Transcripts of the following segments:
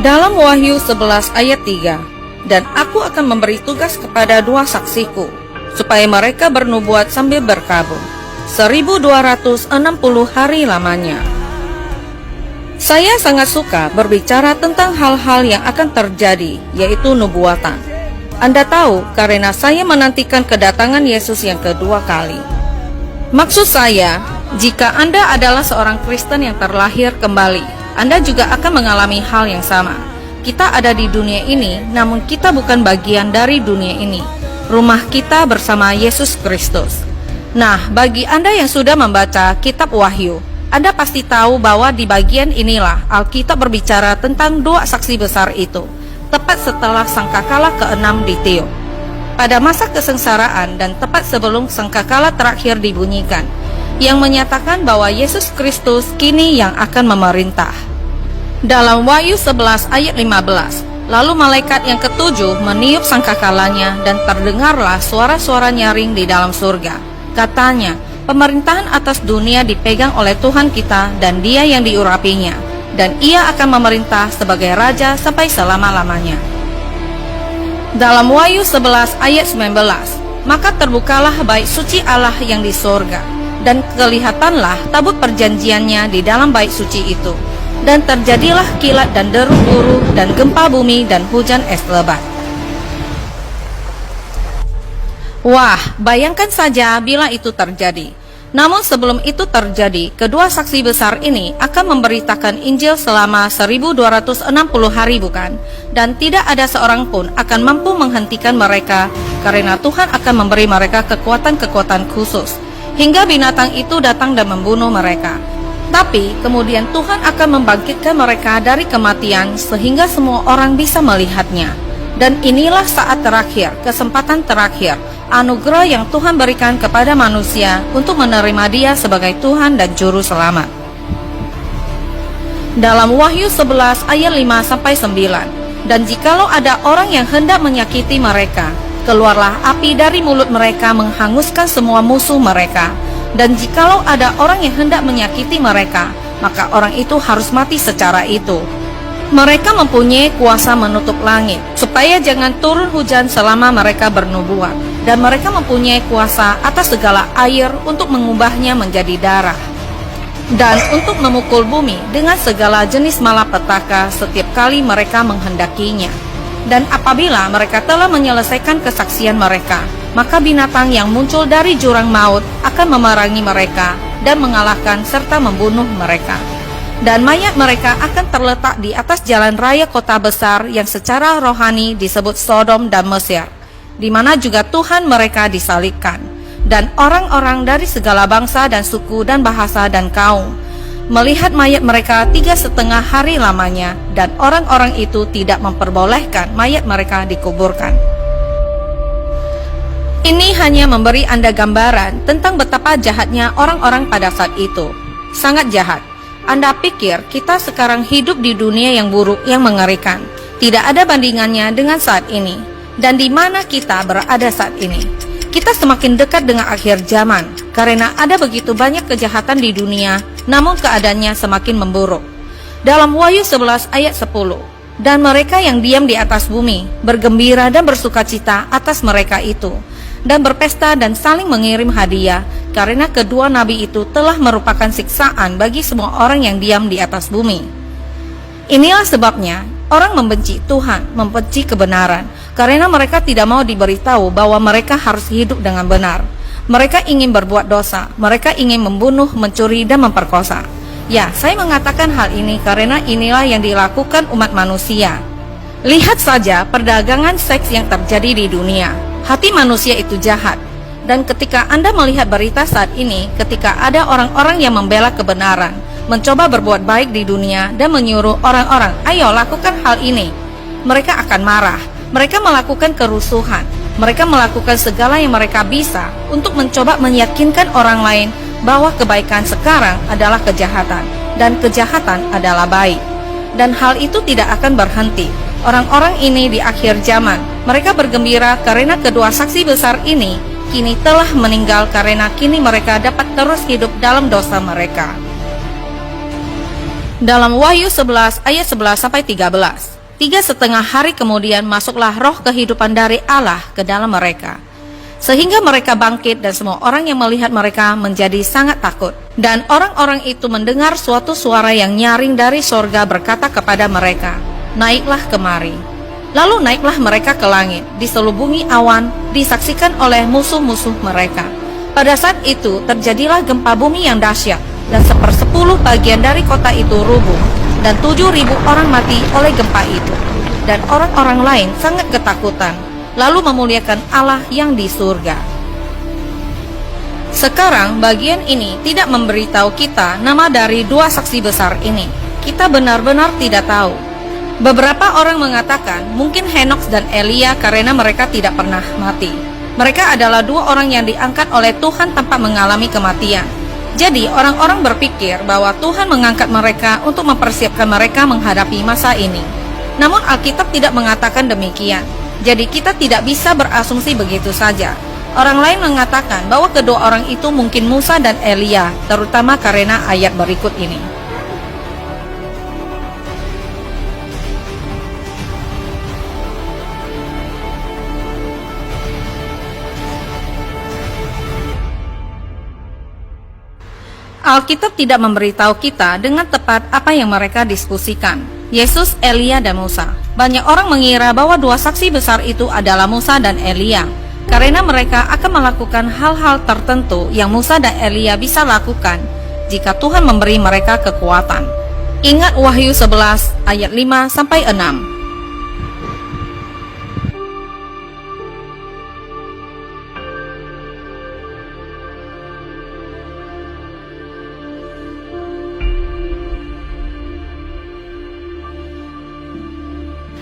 Dalam Wahyu 11 ayat 3, dan aku akan memberi tugas kepada dua saksiku, supaya mereka bernubuat sambil berkabung 1260 hari lamanya. Saya sangat suka berbicara tentang hal-hal yang akan terjadi, yaitu nubuatan. Anda tahu, karena saya menantikan kedatangan Yesus yang kedua kali. Maksud saya, jika Anda adalah seorang Kristen yang terlahir kembali, Anda juga akan mengalami hal yang sama. Kita ada di dunia ini, namun kita bukan bagian dari dunia ini. Rumah kita bersama Yesus Kristus. Nah, bagi Anda yang sudah membaca kitab Wahyu, Anda pasti tahu bahwa di bagian inilah Alkitab berbicara tentang dua saksi besar itu, tepat setelah sangkakala ke-6 ditiup. Pada masa kesengsaraan dan tepat sebelum sangkakala terakhir dibunyikan, yang menyatakan bahwa Yesus Kristus kini yang akan memerintah. Dalam Wahyu 11 ayat 15, lalu malaikat yang ketujuh meniup sangkakalanya dan terdengarlah suara-suara nyaring di dalam surga. Katanya, pemerintahan atas dunia dipegang oleh Tuhan kita dan Dia yang diurapinya, dan Ia akan memerintah sebagai Raja sampai selama-lamanya. Dalam Wahyu 11 ayat 19, maka terbukalah bait suci Allah yang di surga, dan kelihatanlah tabut perjanjiannya di dalam bait suci itu. Dan terjadilah kilat dan deru guru dan gempa bumi dan hujan es lebat. Wah, bayangkan saja bila itu terjadi. Namun sebelum itu terjadi, kedua saksi besar ini akan memberitakan Injil selama 1260 hari, bukan? Dan tidak ada seorang pun akan mampu menghentikan mereka, karena Tuhan akan memberi mereka kekuatan-kekuatan khusus hingga binatang itu datang dan membunuh mereka. Tapi kemudian Tuhan akan membangkitkan mereka dari kematian sehingga semua orang bisa melihatnya. Dan inilah saat terakhir, kesempatan terakhir, anugerah yang Tuhan berikan kepada manusia untuk menerima Dia sebagai Tuhan dan Juru Selamat. Dalam Wahyu 11 ayat 5-9, dan jikalau ada orang yang hendak menyakiti mereka, keluarlah api dari mulut mereka menghanguskan semua musuh mereka. Dan jikalau ada orang yang hendak menyakiti mereka, maka orang itu harus mati secara itu. Mereka mempunyai kuasa menutup langit, supaya jangan turun hujan selama mereka bernubuat. Dan mereka mempunyai kuasa atas segala air untuk mengubahnya menjadi darah. Dan untuk memukul bumi dengan segala jenis malapetaka setiap kali mereka menghendakinya. Dan apabila mereka telah menyelesaikan kesaksian mereka, maka binatang yang muncul dari jurang maut akan memerangi mereka dan mengalahkan serta membunuh mereka. Dan mayat mereka akan terletak di atas jalan raya kota besar yang secara rohani disebut Sodom dan Mesir, di mana juga Tuhan mereka disalibkan. Dan orang-orang dari segala bangsa dan suku dan bahasa dan kaum melihat mayat mereka 3,5 hari lamanya, dan orang-orang itu tidak memperbolehkan mayat mereka dikuburkan. Ini hanya memberi Anda gambaran tentang betapa jahatnya orang-orang pada saat itu. Sangat jahat. Anda pikir kita sekarang hidup di dunia yang buruk, yang mengerikan. Tidak ada bandingannya dengan saat ini. Dan di mana kita berada saat ini? Kita semakin dekat dengan akhir zaman, karena ada begitu banyak kejahatan di dunia, namun keadaannya semakin memburuk. Dalam Wahyu 11 ayat 10, dan mereka yang diam di atas bumi bergembira dan bersukacita atas mereka itu, dan berpesta dan saling mengirim hadiah, karena kedua nabi itu telah merupakan siksaan bagi semua orang yang diam di atas bumi. Inilah sebabnya orang membenci Tuhan, membenci kebenaran, karena mereka tidak mau diberitahu bahwa mereka harus hidup dengan benar. Mereka ingin berbuat dosa, mereka ingin membunuh, mencuri, dan memperkosa. Ya, saya mengatakan hal ini karena inilah yang dilakukan umat manusia. Lihat saja perdagangan seks yang terjadi di dunia. Hati manusia itu jahat. Dan ketika Anda melihat berita saat ini, ketika ada orang-orang yang membela kebenaran, mencoba berbuat baik di dunia dan menyuruh orang-orang, ayo lakukan hal ini, mereka akan marah. Mereka melakukan kerusuhan. Mereka melakukan segala yang mereka bisa untuk mencoba meyakinkan orang lain bahwa kebaikan sekarang adalah kejahatan dan kejahatan adalah baik. Dan hal itu tidak akan berhenti. Orang-orang ini di akhir zaman, mereka bergembira karena kedua saksi besar ini kini telah meninggal, karena kini mereka dapat terus hidup dalam dosa mereka. Dalam Wahyu 11 ayat 11-13, 3,5 hari kemudian masuklah roh kehidupan dari Allah ke dalam mereka, sehingga mereka bangkit dan semua orang yang melihat mereka menjadi sangat takut. Dan orang-orang itu mendengar suatu suara yang nyaring dari sorga berkata kepada mereka, "Naiklah kemari." Lalu naiklah mereka ke langit, diselubungi awan, disaksikan oleh musuh-musuh mereka. Pada saat itu terjadilah gempa bumi yang dahsyat, dan 1/10 bagian dari kota itu rubuh, dan 7.000 orang mati oleh gempa itu. Dan orang-orang lain sangat ketakutan, lalu memuliakan Allah yang di surga. Sekarang bagian ini tidak memberitahu kita nama dari dua saksi besar ini. Kita benar-benar tidak tahu. Beberapa orang mengatakan mungkin Henokh dan Elia karena mereka tidak pernah mati. Mereka adalah dua orang yang diangkat oleh Tuhan tanpa mengalami kematian. Jadi orang-orang berpikir bahwa Tuhan mengangkat mereka untuk mempersiapkan mereka menghadapi masa ini. Namun Alkitab tidak mengatakan demikian. Jadi kita tidak bisa berasumsi begitu saja. Orang lain mengatakan bahwa kedua orang itu mungkin Musa dan Elia, terutama karena ayat berikut ini. Alkitab tidak memberitahu kita dengan tepat apa yang mereka diskusikan. Yesus, Elia, dan Musa. Banyak orang mengira bahwa dua saksi besar itu adalah Musa dan Elia, karena mereka akan melakukan hal-hal tertentu yang Musa dan Elia bisa lakukan jika Tuhan memberi mereka kekuatan. Ingat Wahyu 11 ayat 5-6.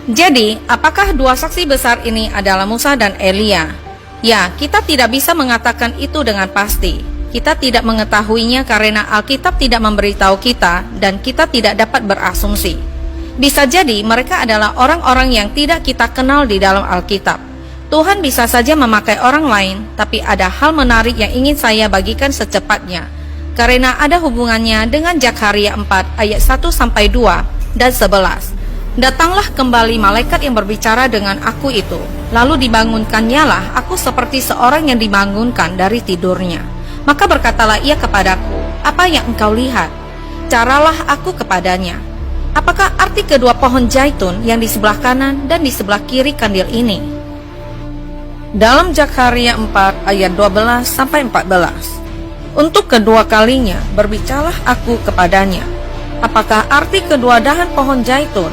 Jadi, apakah dua saksi besar ini adalah Musa dan Elia? Ya, kita tidak bisa mengatakan itu dengan pasti. Kita tidak mengetahuinya karena Alkitab tidak memberitahu kita dan kita tidak dapat berasumsi. Bisa jadi mereka adalah orang-orang yang tidak kita kenal di dalam Alkitab. Tuhan bisa saja memakai orang lain, tapi ada hal menarik yang ingin saya bagikan secepatnya, karena ada hubungannya dengan Zakharia 4 ayat 1-2 dan 11. Datanglah kembali malaikat yang berbicara dengan aku itu, lalu dibangunkannyalah aku seperti seorang yang dibangunkan dari tidurnya. Maka berkatalah ia kepadaku, apa yang engkau lihat? Caralah aku kepadanya. Apakah arti kedua pohon zaitun yang di sebelah kanan dan di sebelah kiri kandil ini? Dalam Zakharia 4 ayat 12-14. Untuk kedua kalinya berbicaralah aku kepadanya. Apakah arti kedua dahan pohon zaitun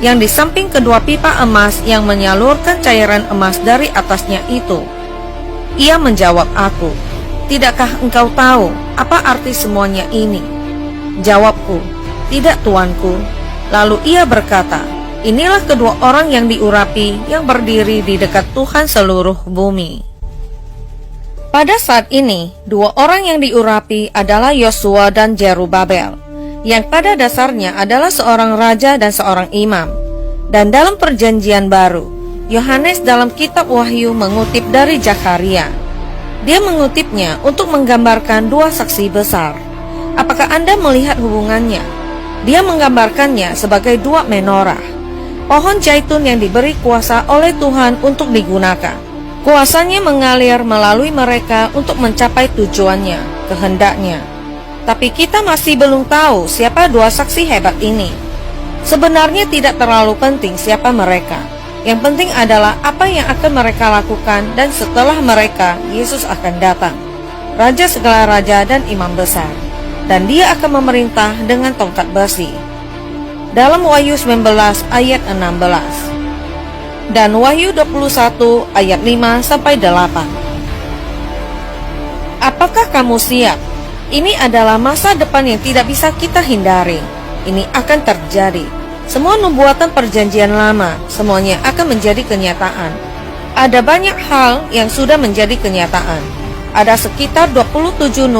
yang di samping kedua pipa emas yang menyalurkan cairan emas dari atasnya itu? Ia menjawab aku, tidakkah engkau tahu apa arti semuanya ini? Jawabku, tidak tuanku. Lalu ia berkata, inilah kedua orang yang diurapi yang berdiri di dekat Tuhan seluruh bumi. Pada saat ini, dua orang yang diurapi adalah Yosua dan Zerubabel, yang pada dasarnya adalah seorang raja dan seorang imam. Dan dalam perjanjian baru, Yohanes dalam kitab Wahyu mengutip dari Zakharia. Dia mengutipnya untuk menggambarkan dua saksi besar. Apakah Anda melihat hubungannya? Dia menggambarkannya sebagai dua menorah, pohon zaitun yang diberi kuasa oleh Tuhan untuk digunakan. Kuasanya mengalir melalui mereka untuk mencapai tujuannya, kehendaknya. Tapi kita masih belum tahu siapa dua saksi hebat ini. Sebenarnya tidak terlalu penting siapa mereka. Yang penting adalah apa yang akan mereka lakukan, dan setelah mereka, Yesus akan datang, Raja segala raja dan imam besar, dan dia akan memerintah dengan tongkat besi. Dalam Wahyu 19 ayat 16 dan Wahyu 21 ayat 5-8. Apakah kamu siap? Ini adalah masa depan yang tidak bisa kita hindari. Ini akan terjadi. Semua nubuatan perjanjian lama, semuanya akan menjadi kenyataan. Ada banyak hal yang sudah menjadi kenyataan. Ada sekitar 27